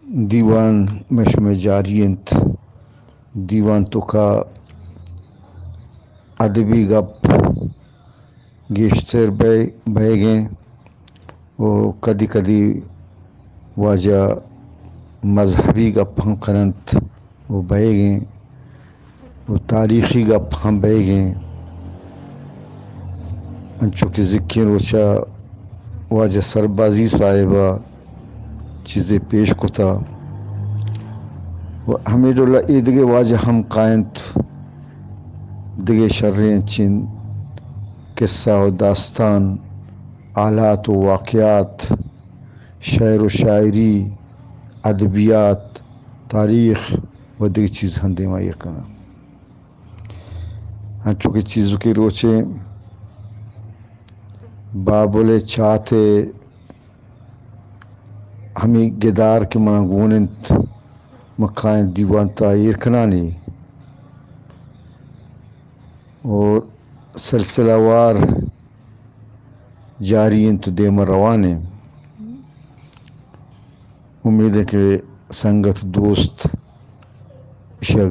دیوان مشم جاریت دیوان تو کا ادبی گپ گیشتر بہ گئیں وہ کدی کدی واجہ مذہبی گپ ہم کننت وہ بہ گئیں وہ تاریخی گپ ہم بہ گئیں انچو کہ ذکر وچا واجہ سربازی صاحبہ چیزیں پیش کتا حمید اللہ عیدگے واجہ ہم قائنت دگے شرین چین قصہ و داستان آلات و واقعات شعر و شاعری ادبیات تاریخ و دیگر چیز ہندے ما یکنا ہنچو کہ چیزوں کی روچے بابل چاہتے ہمیں گدار کے منگونت مکھائن دیوان تا ایرکنانی اور سلسلہ وار جاری تو دیما روانے امید ہے کہ سنگت دوست اشیا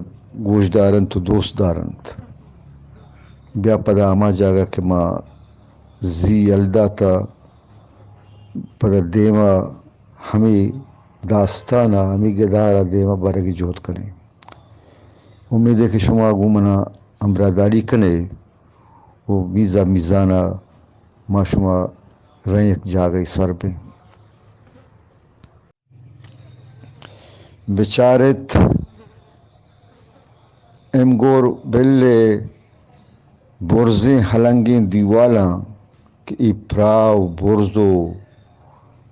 گوش دارن تو دوست دارنت بیا پدا اما جاگا کہ ما زی الدا تا پدا دیما ہمیں داستانا ہمیں گدارا دیما برگی جوت کریں امید ہے کہ شما گومنا امراداری کنے وہ میزا میزانا ما شما رینک جاگئی سر پہ بچارت امگور بلے برزیں ہلنگیں دیوالاں کہ ای پراو برزو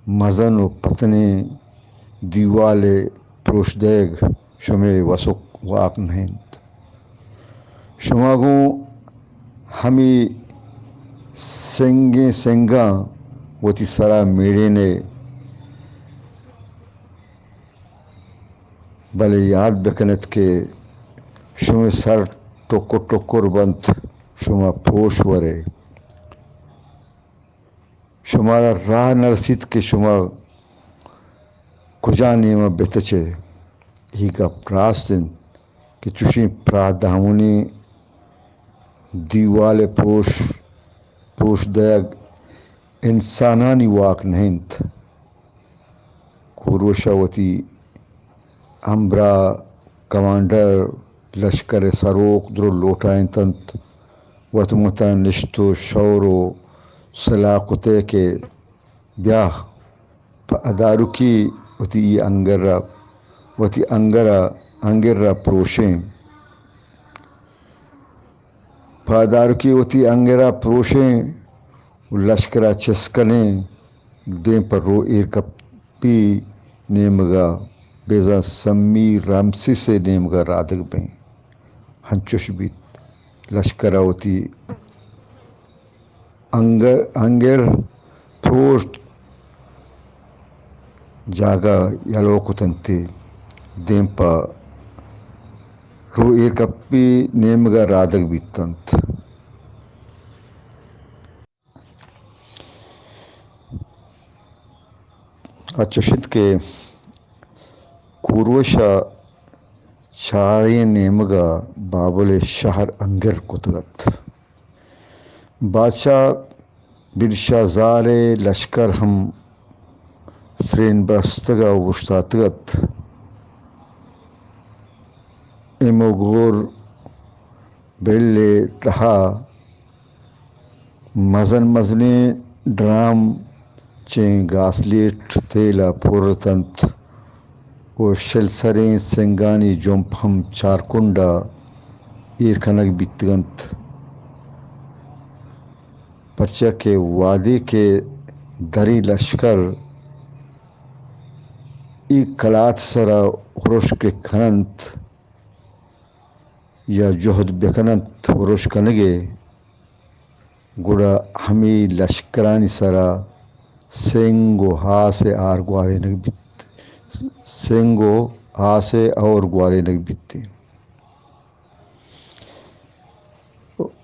مزن و پتنے دیوالے پروشدیگ شمے وسک واق نہنت شما گو ہمیں سنگاں وتی سرا میڑے نے بلے یاد بکنت کہ شما سر ٹکر بنت شما پوش ورے شمارا راہ نرسید کہ شما کجا نیمہ بتچے ہی کا پراستن کہ چوشی پرادامونی دیوال پوش دیگ انسانانی واق نہنت کوروشاوتی امبرا کمانڈر لشکر سروک درو لوٹائن تنت وطمتا نشتو شورو سلاقتے کے بیاہ پا ادارو کی وتی انگرہ پروشیں پا ادارو کی وتی انگرہ پروشیں لشکرہ چسکنے دین پر رو ایر کپی نیمگا بیزا سمی رمسی سے نیمگا رادگ بیں ہنچوش بیت لشکرہ ہوتی انگر پروشت جاگا یلو کتنتے دیم پا رو ایر کپی نیمگا رادگ بیتنت اچوشت کے کوروشا چارے نیمگا بابل شہر انگر کتگت بادشاہ برشا زارے لشکر ہم سرین برستگا وشتاتگت اموگور بیلے تہا مزنے ڈرام چین گاسلیٹ تیلا پورتنت و شل سرین سنگانی جمپ ہم چارکنڈا ایرکنگ بیتگنت پرچہ کے وادی کے دری لشکر ای کلات سرا خروش کے کھننت یا جہد بکننت خروش کنگے گڑا ہمیں لشکرانی سرا سنگو ہاسے آر گوارے نگ بیت سنگو آسے اور گوارے نگ بیتے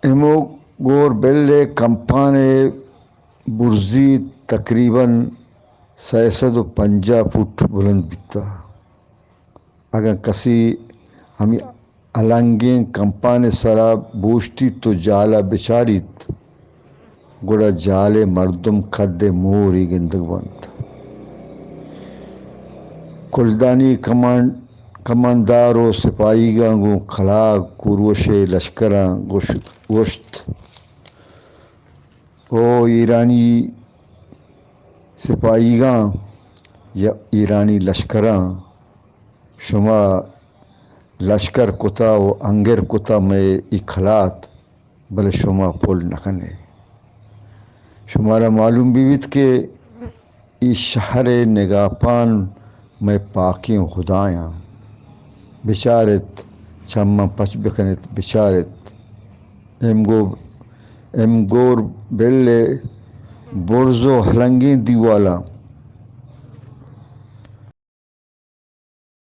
امو گور بیلے کمپانے برزی تقریباً 650 فٹ بلند بیتا اگر کسی ہمیں النگیں کمپانے سرا بوشتی تو جالا بچاریت گوڑا جالے مردم کد موری گندگ بنت کلدانی کماندار و سپاہی گو خلاق کوروش لشکراں گوشت او ایرانی سپاہی گاں یا ایرانی لشکراں شما لشکر کتا و انگر کتا میں اخلات بلے شما پول نکنے شمارا معلوم بیوت کہ ای شہر نگاپان میں پاکیوں خدایاں بچارت چمہ پچ بکنت بچارت ایم گور بلے برزو ہلنگیں دیوالا